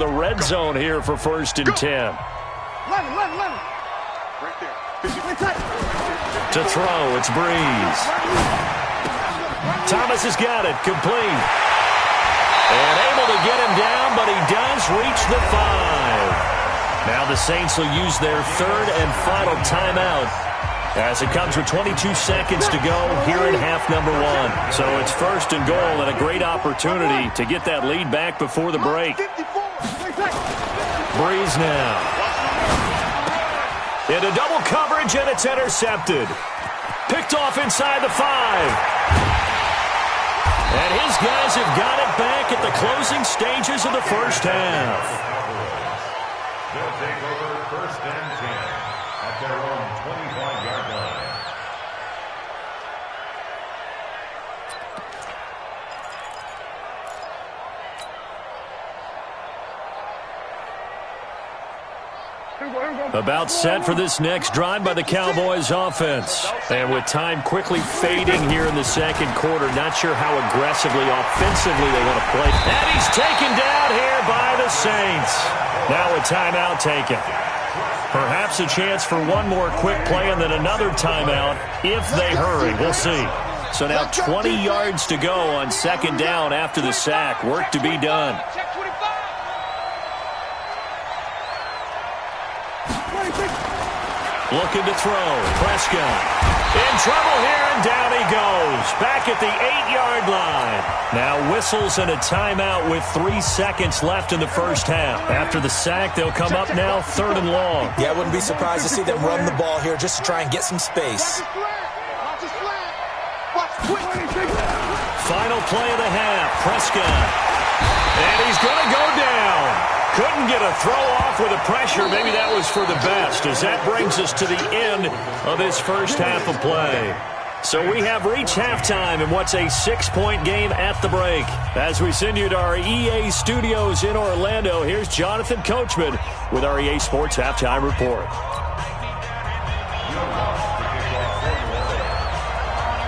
The red zone here for 1st and 10. 11. Right there. To throw, it's Breeze. Thomas has got it, complete. And able to get him down, but he does reach the 5. Now the Saints will use their 3rd and final timeout as it comes with 22 seconds to go here in half number 1. So it's 1st and goal and a great opportunity to get that lead back before the break. Breeze now. Into double coverage, and it's intercepted. Picked off inside the 5. And his guys have got it back at the closing stages of the first half. They'll take over 1st and 10 at their own 25-yard line. About set for this next drive by the Cowboys offense. And with time quickly fading here in the second quarter, not sure how aggressively, offensively they want to play. And he's taken down here by the Saints. Now a timeout taken. Perhaps a chance for one more quick play and then another timeout if they hurry. We'll see. So now 20 yards to go on 2nd down after the sack. Work to be done. Looking to throw. Prescott in trouble here, and down he goes. Back at the 8-yard line. Now whistles and a timeout with 3 seconds left in the first half. After the sack, they'll come up now 3rd and long. Yeah, I wouldn't be surprised to see them run the ball here just to try and get some space. Final play of the half. Prescott. And he's going to go down. Couldn't get a throw off with the pressure. Maybe that was for the best, as that brings us to the end of this first half of play. So we have reached halftime in what's a 6-point game at the break. As we send you to our EA studios in Orlando, here's Jonathan Coachman with our EA Sports Halftime Report.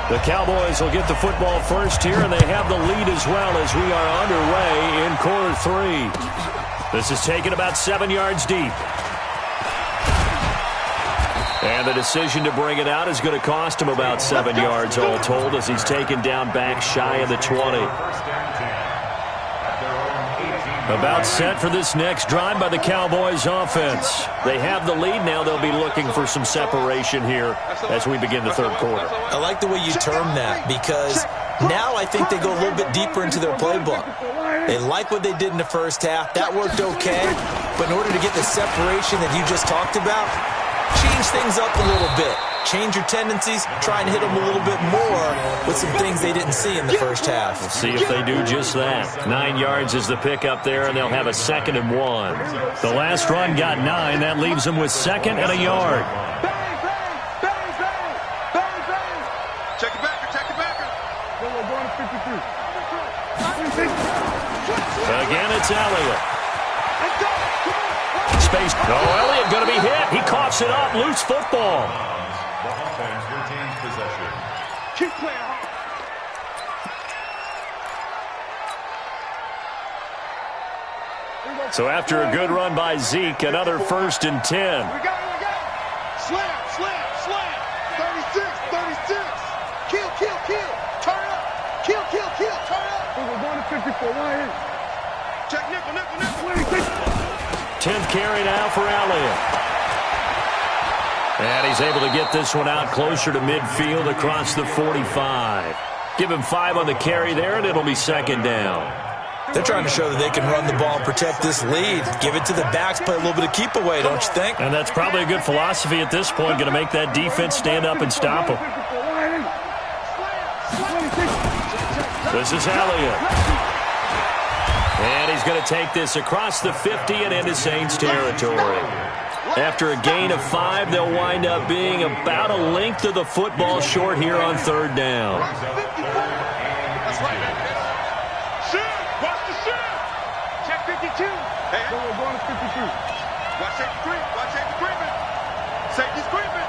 The Cowboys will get the football first here, and they have the lead as well as we are underway in quarter 3. This is taken about 7 yards deep. And the decision to bring it out is going to cost him about 7 yards all told, as he's taken down back shy of the 20. About set for this next drive by the Cowboys offense. They have the lead now. They'll be looking for some separation here as we begin the 3rd quarter. I like the way you term that, because now I think they go a little bit deeper into their playbook. They like what they did in the first half. That worked okay. But in order to get the separation that you just talked about, change things up a little bit. Change your tendencies. Try and hit them a little bit more with some things they didn't see in the first half. We'll see if they do just that. 9 yards is the pickup there, and they'll have a 2nd and 1. The last run got 9. That leaves them with 2nd and a yard. Check it back. Again, it's Elliott. Space. Oh, Elliott going to be hit. He coughs it up. Loose football. The offense retains possession. Keep playing hard. So after a good run by Zeke, another 1st and 10. We got it. Slam. 36. Kill. Turn up. Kill. Turn up. We're going to 54. Check nickel. 10th carry now for Elliott. And he's able to get this one out closer to midfield across the 45. Give him 5 on the carry there, and it'll be 2nd down. They're trying to show that they can run the ball and protect this lead. Give it to the backs, play a little bit of keep away, don't you think? And that's probably a good philosophy at this point, going to make that defense stand up and stop them. This is Elliott. And he's going to take this across the 50 and into Saints territory. After a gain of 5, they'll wind up being about a length of the football short here on 3rd down. That's right. Watch the shoot. Check 52. Hey, we're going to 52. Watch safety creeping. Safety's creeping.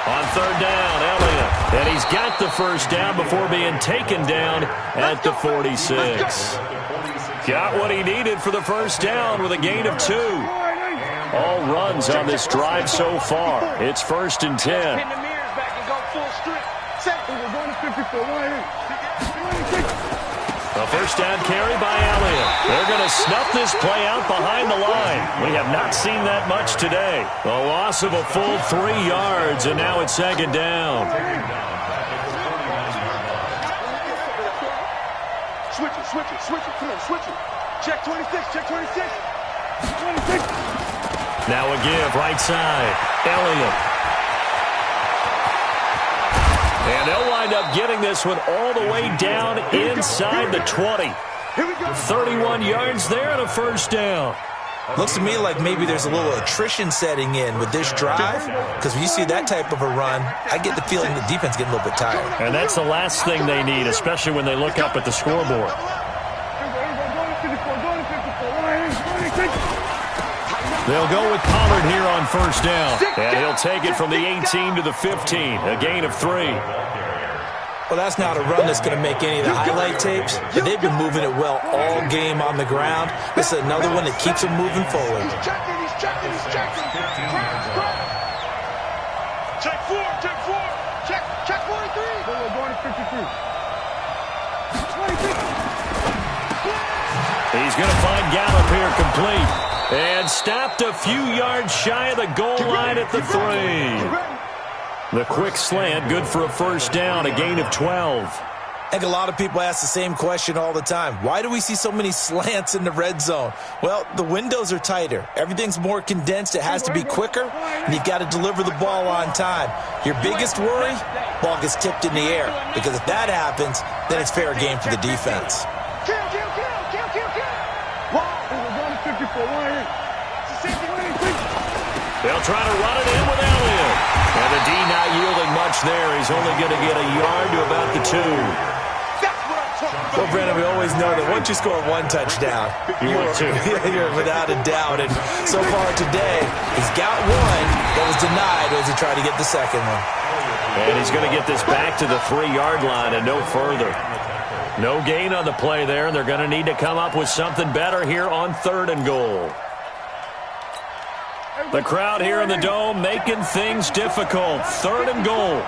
On 3rd down, Elliott. And he's got the first down before being taken down at the 46. Got what he needed for the first down with a gain of 2. All runs on this drive so far. It's 1st and 10. A first down carry by Elliott. They're going to snuff this play out behind the line. We have not seen that much today. A loss of a full 3 yards, and now it's 2nd down. Switch it. Come on, switch it. Check 26, check 26. 26. Now a give, right side. Elliott. And they'll wind up getting this one all the way down inside the 20. 31 yards there and a first down. Looks to me like maybe there's a little attrition setting in with this drive, because when you see that type of a run, I get the feeling the defense getting a little bit tired. And that's the last thing they need, especially when they look up at the scoreboard. They'll go with Pollard here on first down. And he'll take it from the 18 to the 15, a gain of 3. Well, that's not a run that's going to make any of the highlight tapes, but they've been moving it well all game on the ground. This is another one that keeps them moving forward. He's checking. Check 4. Check 43. We're going to 53. 26. He's going to find Gallup here complete. And stopped a few yards shy of the goal line at the 3. The quick slant, good for a first down, a gain of 12. I think a lot of people ask the same question all the time. Why do we see so many slants in the red zone? Well, the windows are tighter. Everything's more condensed. It has to be quicker, and you've got to deliver the ball on time. Your biggest worry, ball gets tipped in the air, because if that happens, then it's fair game for the defense. Kill. They'll try to run it in with Elliott. And the D not yielding much there. He's only going to get a yard to about the 2. Well, Brandon, we always know that once you score 1 touchdown, you're without a doubt. And so far today, he's got 1 that was denied as he tried to get the second one. And he's going to get this back to the 3-yard line and no further. No gain on the play there, and they're going to need to come up with something better here on 3rd and goal. The crowd here in the Dome making things difficult. 3rd and goal.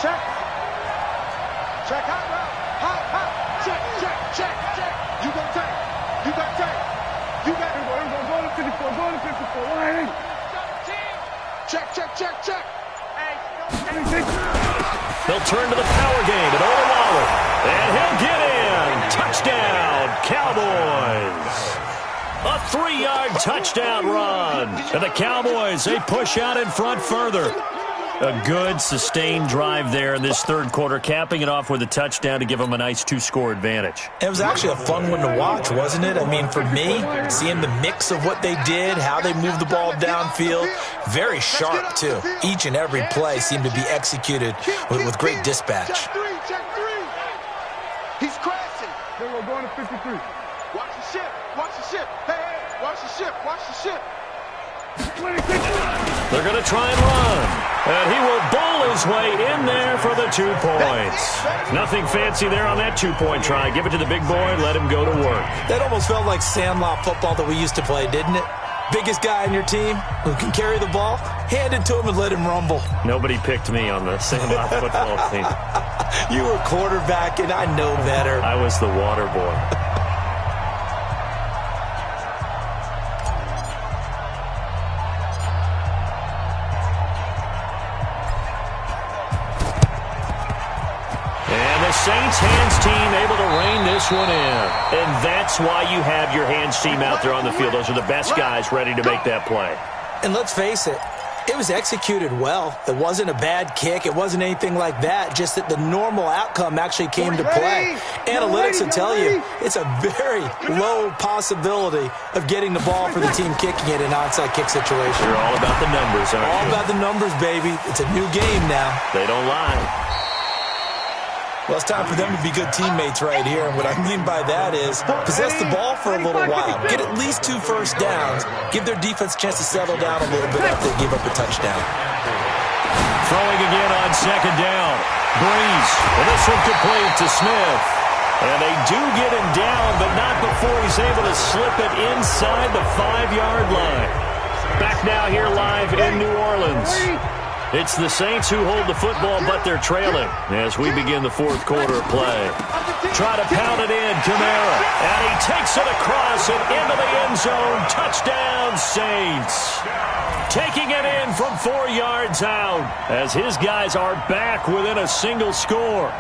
Check. Hot. Check. You got take. You got it. Go to 54. Check. They'll turn to the power game at Odawaller. And he'll get in. Touchdown, Cowboys. A 3-yard touchdown run. And the Cowboys, they push out in front further. A good, sustained drive there in this 3rd quarter, capping it off with a touchdown to give them a nice 2-score advantage. It was actually a fun one to watch, wasn't it? I mean, for me, seeing the mix of what they did, how they moved the ball downfield, very sharp, too. Each and every play seemed to be executed with great dispatch. Check 3. He's crashing. Then we're going to 53. Watch the ship. Hey, watch the ship. 26. They're going to try and run. And he will bowl his way in there for the 2 points. Nothing fancy there on that 2-point try. Give it to the big boy, let him go to work. That almost felt like Sandlot football that we used to play, didn't it? Biggest guy on your team who can carry the ball, hand it to him and let him rumble. Nobody picked me on the Sandlot football team. You were quarterback, and I know better. I was the water boy. Saints hands team able to rein this one in. And that's why you have your hands team out there on the field. Those are the best guys ready to make that play. And let's face it, it was executed well. It wasn't a bad kick. It wasn't anything like that. Just that the normal outcome actually came to play. Analytics will tell you it's a very low possibility of getting the ball for the team kicking it in an onside kick situation. You're all about the numbers, aren't you? All about the numbers, baby. It's a new game now. They don't lie. Well, it's time for them to be good teammates right here. And what I mean by that is possess the ball for a little while. Get at least 2 first downs. Give their defense a chance to settle down a little bit after they give up a touchdown. Throwing again on second down. Breeze. And this one complete to Smith. And they do get him down, but not before he's able to slip it inside the 5-yard line. Back now here live in New Orleans. It's the Saints who hold the football, but they're trailing as we begin the fourth quarter of play. Try to pound it in, Kamara. And he takes it across and into the end zone. Touchdown, Saints. Taking it in from 4 yards out as his guys are back within a single score.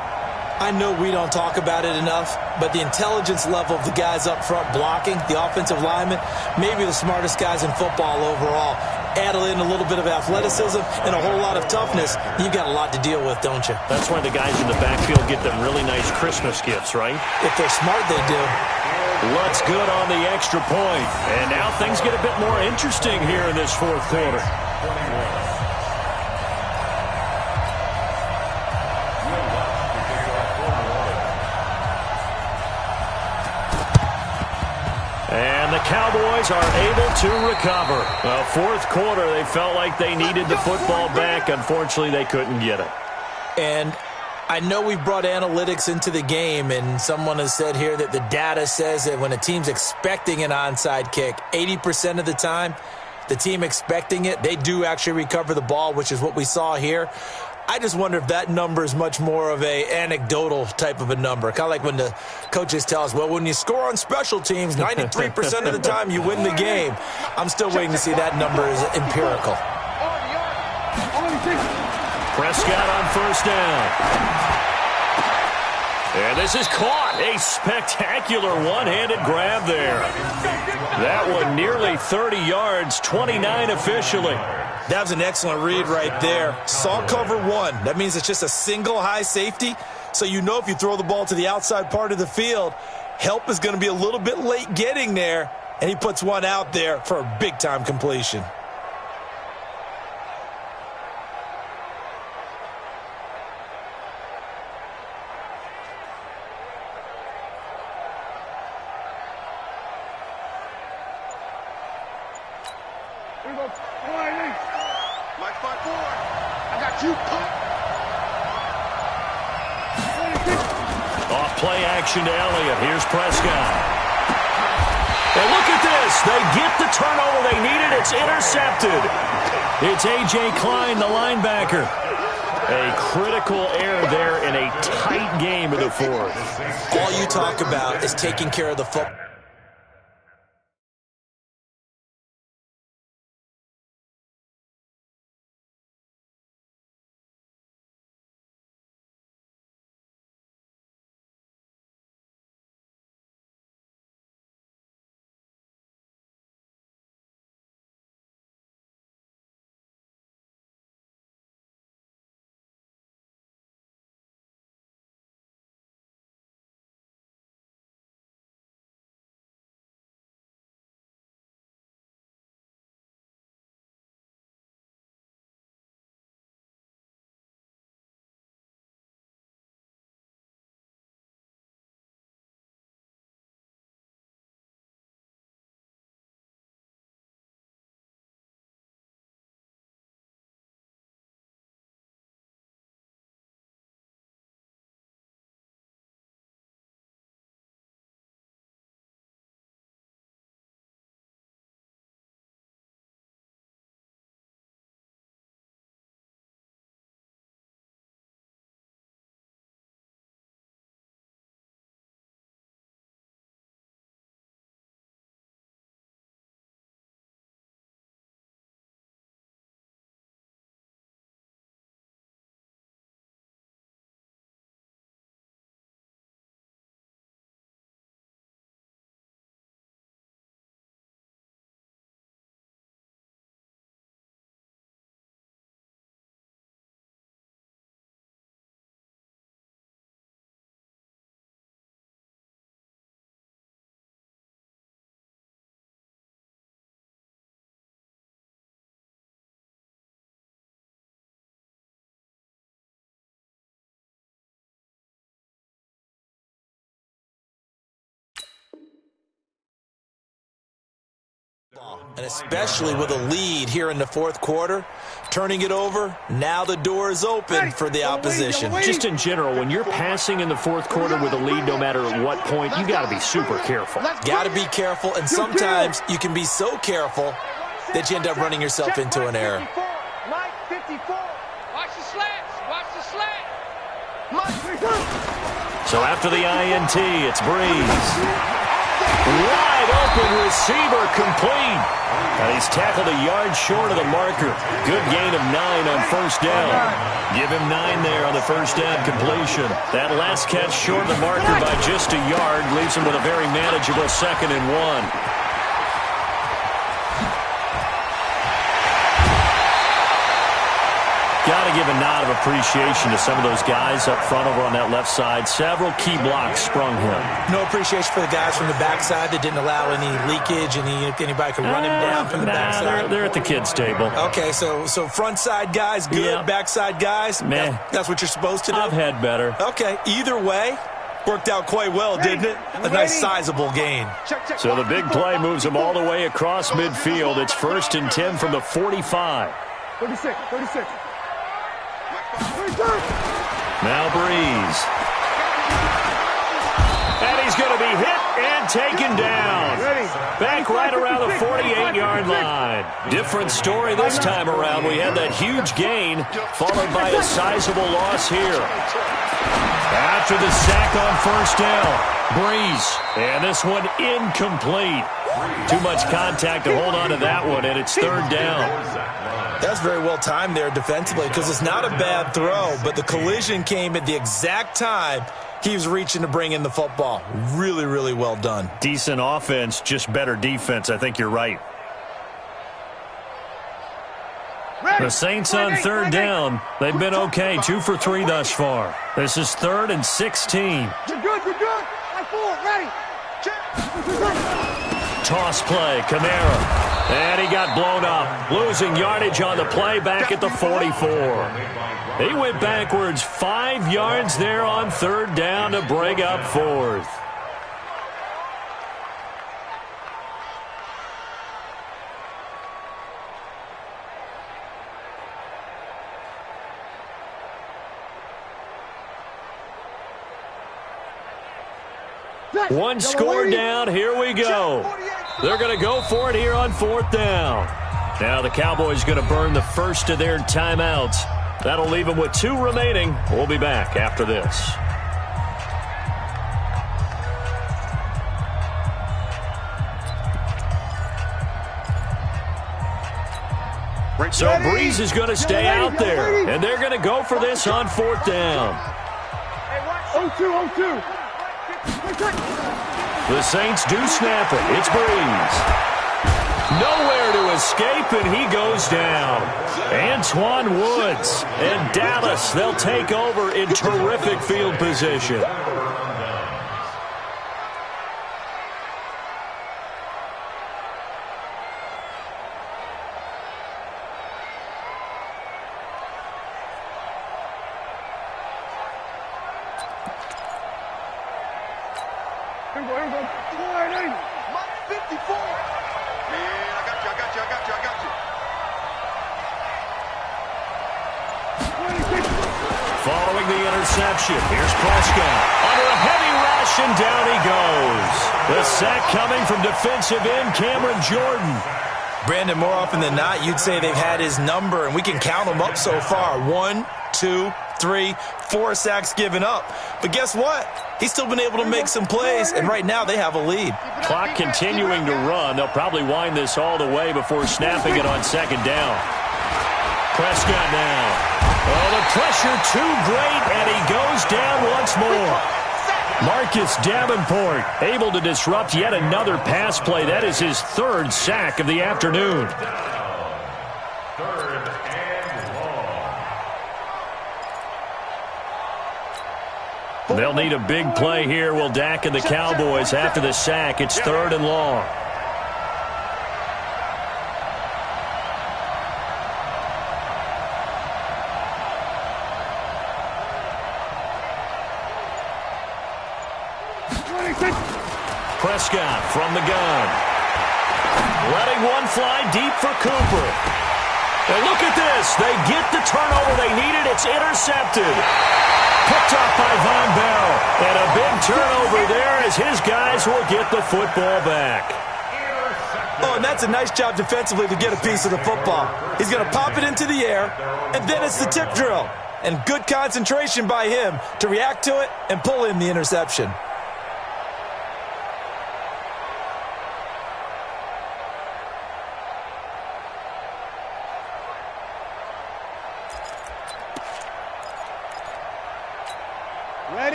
I know we don't talk about it enough, but the intelligence level of the guys up front blocking, the offensive linemen, maybe the smartest guys in football overall. Add in a little bit of athleticism and a whole lot of toughness, you've got a lot to deal with, don't you? That's why the guys in the backfield get them really nice Christmas gifts, right? If they're smart, they do. Looks good on the extra point. And now things get a bit more interesting here in this fourth quarter. And the Cowboys are able to recover. Fourth quarter, they felt like they needed the football back. Unfortunately, they couldn't get it. And I know we've brought analytics into the game, and someone has said here that the data says that when a team's expecting an onside kick, 80% of the time, the team expecting it, they do actually recover the ball, which is what we saw here. I just wonder if that number is much more of a anecdotal type of a number. Kind of like when the coaches tell us, well, when you score on special teams, 93% of the time you win the game. I'm still waiting to see that number is empirical. Prescott on first down. And this is caught. A spectacular one-handed grab there. That one nearly 30 yards, 29 officially. That was an excellent read right there. Saw cover one. That means it's just a single high safety. So you know if you throw the ball to the outside part of the field, help is going to be a little bit late getting there. And he puts one out there for a big-time completion. Play action to Elliott. Here's Prescott. And look at this. They get the turnover they needed. It's intercepted. It's A.J. Klein, the linebacker. A critical error there in a tight game of the fourth. All you talk about is taking care of the football. And especially with a lead here in the fourth quarter, turning it over, now the door is open for the opposition. Just in general, when you're passing in the fourth quarter with a lead, no matter at what point, you got to be super careful. Got to be careful, and sometimes you can be so careful that you end up running yourself into an error. Mike 54. Watch the slants. Watch the slant. So after the INT, it's Breeze. Wide open receiver complete. And he's tackled a yard short of the marker. Good gain of 9 on first down. Give him 9 there on the first down completion. That last catch short of the marker by just a yard leaves him with a very manageable 2nd and 1. Got to give a nod of appreciation to some of those guys up front over on that left side. Several key blocks sprung him. No appreciation for the guys from the backside that didn't allow any leakage, anybody could run him down from the backside. They're at the kids' table. Okay, so front side guys, good. Yeah. Backside guys, that's what you're supposed to do? I've had better. Okay, either way, worked out quite well, didn't it? A nice sizable gain. So the big play moves him all the way across midfield. It's 1st and 10 from the 45. 36. Now Breeze. And he's going to be hit and taken down. Back right around the 48-yard line. Different story this time around. We had that huge gain followed by a sizable loss here. After the sack on first down, Breeze. And this one incomplete. Too much contact to hold on to that one, and it's 3rd down. That's very well timed there defensively because it's not a bad throw, but the collision came at the exact time he was reaching to bring in the football. Really, really well done. Decent offense, just better defense. I think you're right. The Saints on 3rd down. They've been okay, 2 for 3 thus far. This is 3rd and 16. You're good. High forward, ready. Toss play, Kamara. And he got blown up. Losing yardage on the play back at the 44. He went backwards 5 yards there on 3rd down to bring up 4th. One score down. Here we go. They're going to go for it here on 4th down. Now the Cowboys going to burn the first of their timeouts. That'll leave them with 2 remaining. We'll be back after this. So Breeze is going to stay out there, and they're going to go for this on 4th down. 0-2. The Saints do snap it. It's Breeze. Nowhere to escape, and he goes down. Antoine Woods and Dallas, they'll take over in terrific field position. Following the interception, here's Prescott. Under a heavy rush, and down he goes. The sack coming from defensive end Cameron Jordan. Brandon, more often than not, you'd say they've had his number, and we can count them up so far. 1, 2, 3, 4 sacks given up. But guess what? He's still been able to make some plays, and right now they have a lead. Clock continuing to run. They'll probably wind this all the way before snapping it on 2nd down. Prescott now. Oh, the pressure too great, and he goes down once more. Marcus Davenport able to disrupt yet another pass play. That is his 3rd sack of the afternoon. 3rd and long. They'll need a big play here, will Dak and the Cowboys after the sack. It's 3rd and long. Prescott from the gun. Letting one fly deep for Cooper. And look at this. They get the turnover they needed. It's intercepted. Picked up by Von Bell. And a big turnover there as his guys will get the football back. Oh, and that's a nice job defensively to get a piece of the football. He's going to pop it into the air, and then it's the tip drill. And good concentration by him to react to it and pull in the interception.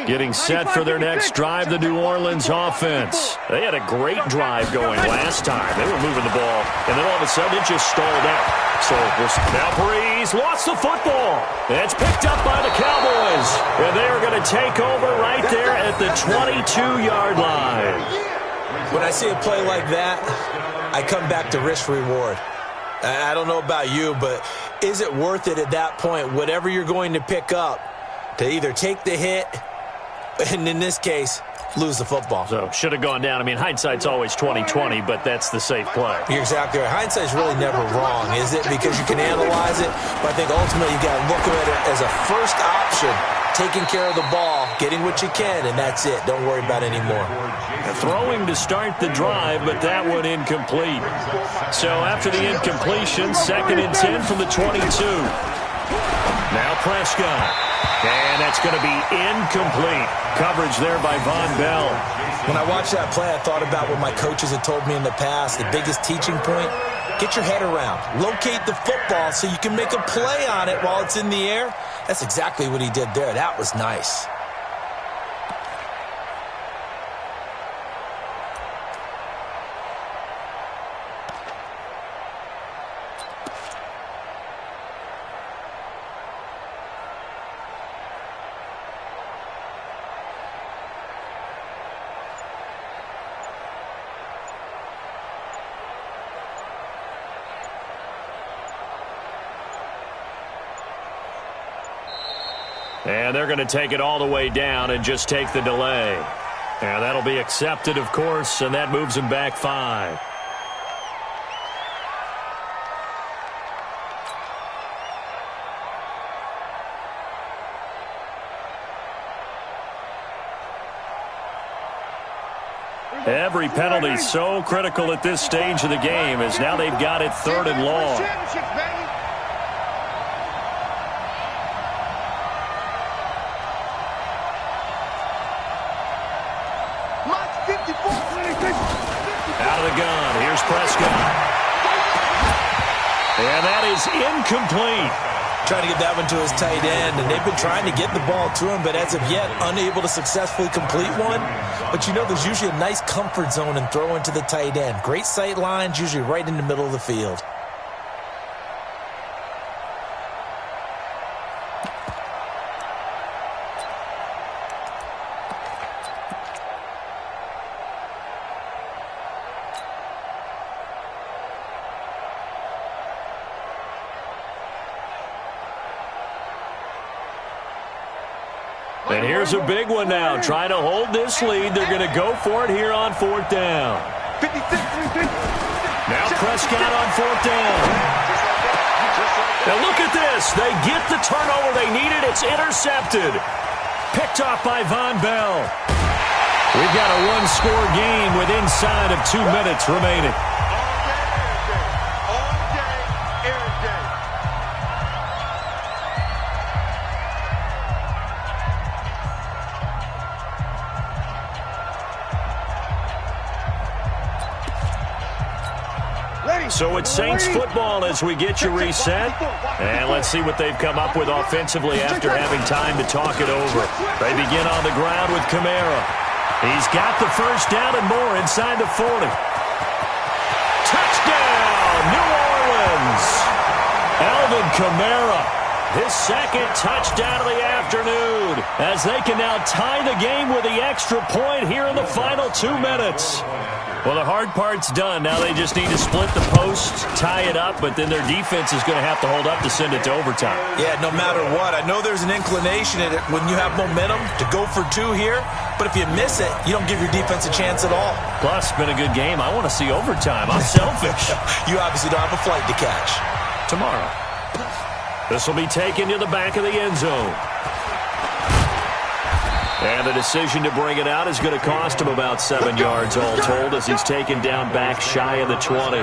Getting set for their next drive, the New Orleans offense. They had a great drive going last time. They were moving the ball, and then all of a sudden it just stalled out. So now Breeze lost the football. It's picked up by the Cowboys, and they are going to take over right there at the 22-yard line. When I see a play like that, I come back to risk-reward. I don't know about you, but is it worth it at that point, whatever you're going to pick up, to either take the hit, and in this case, lose the football? So, should have gone down. I mean, hindsight's always 20/20, but that's the safe play. You're exactly right. Hindsight's really never wrong, is it? Because you can analyze it, but I think ultimately you got to look at it as a first option, taking care of the ball, getting what you can, and that's it. Don't worry about it anymore. Throwing to start the drive, but that one incomplete. So, after the incompletion, 2nd and 10 from the 22. Now Prescott. And that's going to be incomplete. Coverage there by Von Bell. When I watched that play, I thought about what my coaches had told me in the past. The biggest teaching point, get your head around. Locate the football so you can make a play on it while it's in the air. That's exactly what he did there. That was nice. And they're going to take it all the way down and just take the delay. And that'll be accepted, of course, and that moves them back 5. Every penalty so critical at this stage of the game as now they've got it 3rd and long. Out of the gun, here's Prescott. And that is incomplete. Trying to get that one to his tight end, and they've been trying to get the ball to him, but as of yet, unable to successfully complete one. But you know, there's usually a nice comfort zone in throwing to the tight end. Great sight lines, usually right in the middle of the field. And here's a big one now. Trying to hold this lead. They're going to go for it here on 4th down. Now Prescott on 4th down. Now look at this. They get the turnover they needed. It's intercepted. Picked off by Von Bell. We've got a one-score game with inside of 2 minutes remaining. So it's Saints football as we get you reset. And let's see what they've come up with offensively after having time to talk it over. They begin on the ground with Kamara. He's got the 1st down and more inside the 40. Touchdown, New Orleans. Alvin Kamara, his 2nd touchdown of the afternoon, as they can now tie the game with the extra point here in the final 2 minutes. Well, the hard part's done. Now they just need to split the posts, tie it up, but then their defense is going to have to hold up to send it to overtime. Yeah, no matter what. I know there's an inclination in it when you have momentum to go for two here, but if you miss it, you don't give your defense a chance at all. Plus, it's been a good game. I want to see overtime. I'm selfish. You obviously don't have a flight to catch. Tomorrow. This will be taken to the back of the end zone. And the decision to bring it out is going to cost him about 7 yards all told as he's taken down back shy of the 20.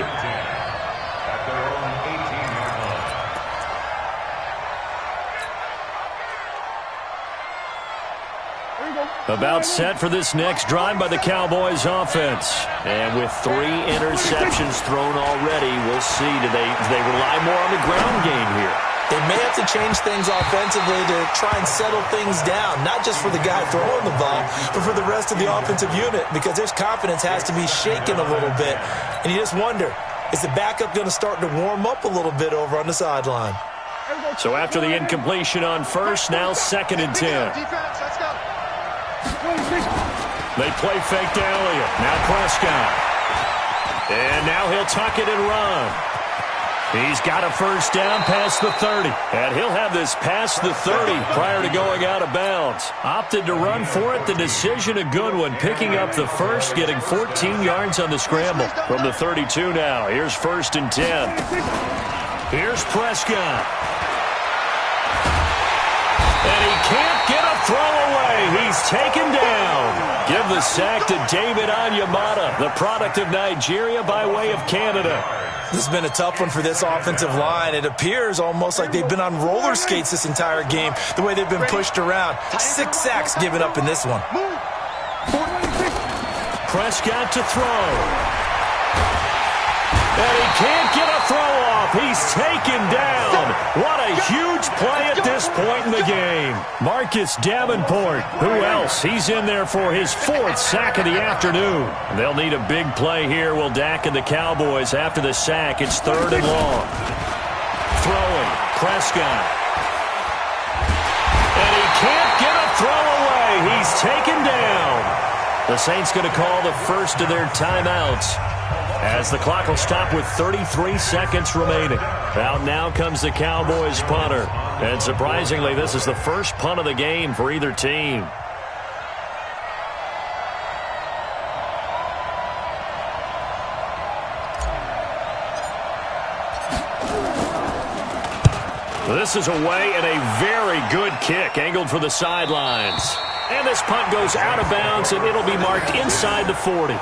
About set for this next drive by the Cowboys offense. And with 3 interceptions thrown already, we'll see. Do they rely more on the ground game here? They may have to change things offensively to try and settle things down, not just for the guy throwing the ball, but for the rest of the offensive unit, because their confidence has to be shaken a little bit. And you just wonder, is the backup going to start to warm up a little bit over on the sideline? So after the incompletion on first, now 2nd and 10. They play fake to Elliott. Now Prescott. And now he'll tuck it and run. He's got a first down past the 30. And he'll have this past the 30 prior to going out of bounds. Opted to run for it. The decision a good one. Picking up the first, getting 14 yards on the scramble. From the 32 now. Here's 1st and 10. Here's Prescott. And he can't get a throw away. He's taken down. Give the sack to David Onyemata, the product of Nigeria by way of Canada. This has been a tough one for this offensive line. It appears almost like they've been on roller skates this entire game, the way they've been pushed around. 6 sacks given up in this one. Prescott to throw. And he can't get a throw off. He's taken down. What a huge play at this point in the game. Marcus Davenport. Who else? He's in there for his 4th sack of the afternoon. They'll need a big play here, will Dak and the Cowboys. After the sack, it's 3rd and long. Throwing. Prescott. And he can't get a throw away. He's taken down. The Saints going to call the first of their timeouts, as the clock will stop with 33 seconds remaining. Out now comes the Cowboys punter. And surprisingly, this is the first punt of the game for either team. This is away and a very good kick, angled for the sidelines. And this punt goes out of bounds, and it'll be marked inside the 40.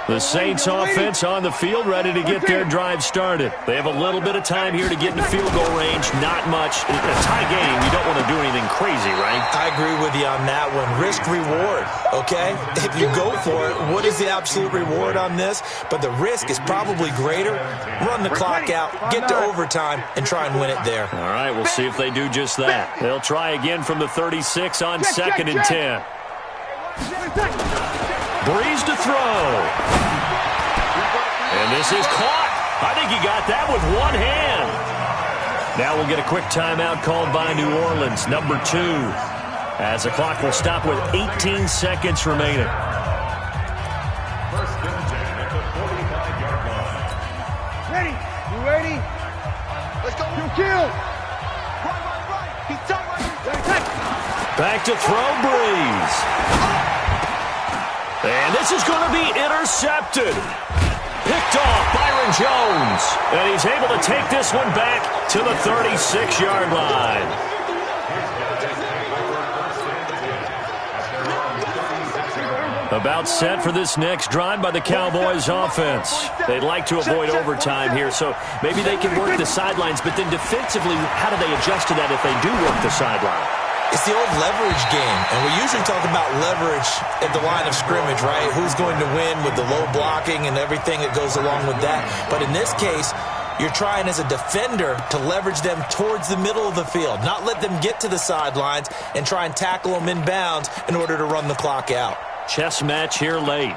The Saints offense on the field, ready to get their drive started. They have a little bit of time here to get into field goal range. Not much. In a tie game, you don't want to do anything crazy, right? I agree with you on that one. Risk-reward, okay? If you go for it, what is the absolute reward on this? But the risk is probably greater. Run the clock out, get to overtime, and try and win it there. All right, we'll see if they do just that. They'll try again from the 36 on 2nd and 10. Breeze to throw. And this is caught. I think he got that with one hand. Now we'll get a quick timeout called by New Orleans, number 2, as the clock will stop with 18 seconds remaining. First and 10 at the 45-yard line. Ready? You ready? Let's go. You kill. Right. He's tight right. Back to throw, Breeze. And this is going to be intercepted. Picked off Byron Jones. And he's able to take this one back to the 36-yard line. About set for this next drive by the Cowboys offense. They'd like to avoid overtime here, so maybe they can work the sidelines, but then defensively, how do they adjust to that if they do work the sideline? It's the old leverage game, and we usually talk about leverage at the line of scrimmage, right? Who's going to win with the low blocking and everything that goes along with that. But in this case, you're trying as a defender to leverage them towards the middle of the field, not let them get to the sidelines and try and tackle them in bounds in order to run the clock out. Chess match here late.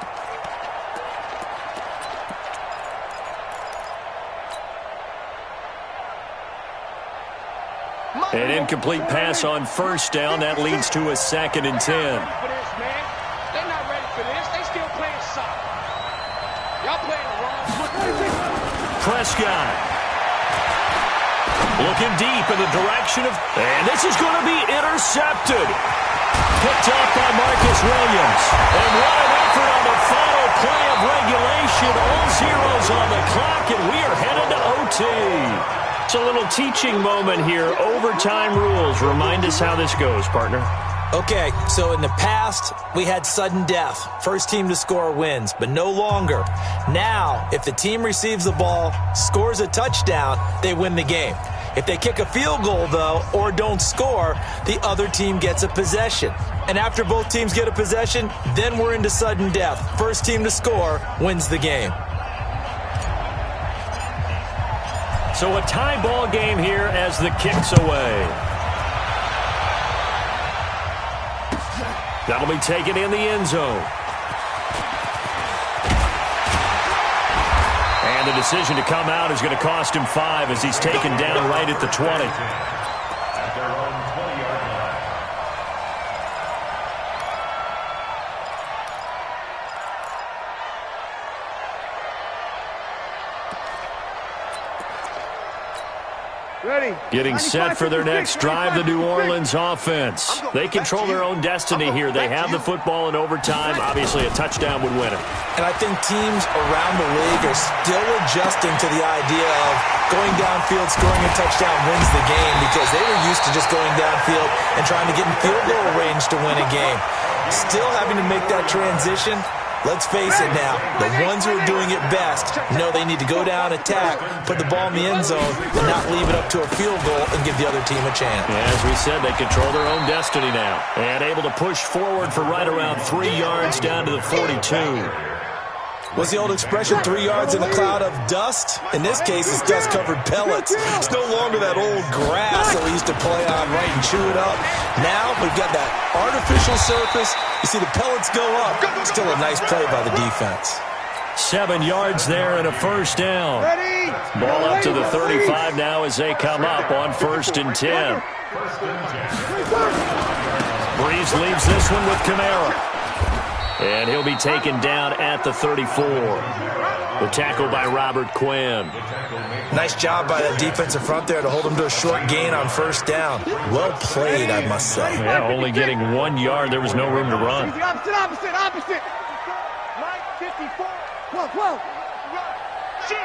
An incomplete pass on first down. That leads to a 2nd and 10. They're not ready for this. They still playing soccer. Y'all playing the wrong football. Prescott. Looking deep in the direction of... And this is going to be intercepted. Picked up by Marcus Williams. And what an effort on the final play of regulation. All zeros on the clock, and we are headed to OT. It's a little teaching moment here. Overtime rules. Remind us how this goes, partner. Okay, so in the past, we had sudden death. First team to score wins, but no longer. Now, if the team receives the ball, scores a touchdown, they win the game. If they kick a field goal, though, or don't score, the other team gets a possession. And after both teams get a possession, then we're into sudden death. First team to score wins the game. So a tie ball game here as the kick's away. That'll be taken in the end zone. And the decision to come out is going to cost him 5 as he's taken down right at the 20. At their own 20-yard line. Ready. Getting set for their next drive, the New Orleans offense. They control their own destiny here. They have the football in overtime. Obviously, a touchdown would win it. And I think teams around the league are still adjusting to the idea of going downfield, scoring a touchdown wins the game, because they were used to just going downfield and trying to get in field goal range to win a game. Still having to make that transition. Let's face it now, the ones who are doing it best know they need to go down, attack, put the ball in the end zone, and not leave it up to a field goal and give the other team a chance. As we said, they control their own destiny now. And able to push forward for right around 3 yards down to the 42. What's the old expression, 3 yards in a cloud of dust? In this case, it's dust-covered pellets. It's no longer that old grass that we used to play on, right, and chew it up. Now we've got that artificial surface. You see the pellets go up. Still a nice play by the defense. 7 yards there and a first down. Ball up to the 35 now as they come up on 1st and 10. Breeze leaves this one with Kamara. And he'll be taken down at the 34. The tackle by Robert Quinn. Nice job by that defensive front there to hold him to a short gain on first down. Well played, I must say. Yeah, only getting 1 yard. There was no room to run. Opposite. Mike, 54. Whoa. Shoot.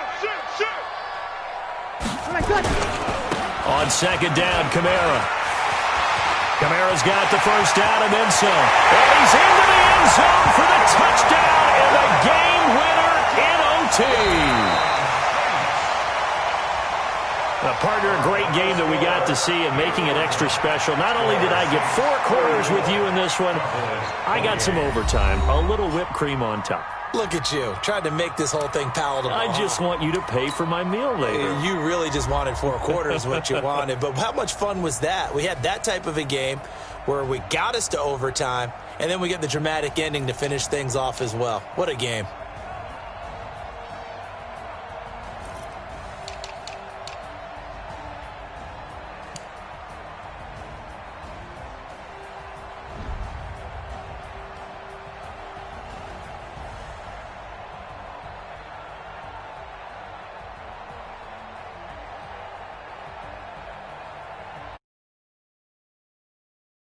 On 2nd down, Kamara. Kamara's got the first down and then some. And he's into the end zone for the touchdown and the game winner in OT. Partner, a great game that we got to see and making it extra special. Not only did I get 4 quarters with you in this one, I got some overtime, a little whipped cream on top. Look at you, trying to make this whole thing palatable. I just want you to pay for my meal later. You really just wanted 4 quarters, what you wanted. But how much fun was that? We had that type of a game where we got us to overtime, and then we get the dramatic ending to finish things off as well. What a game.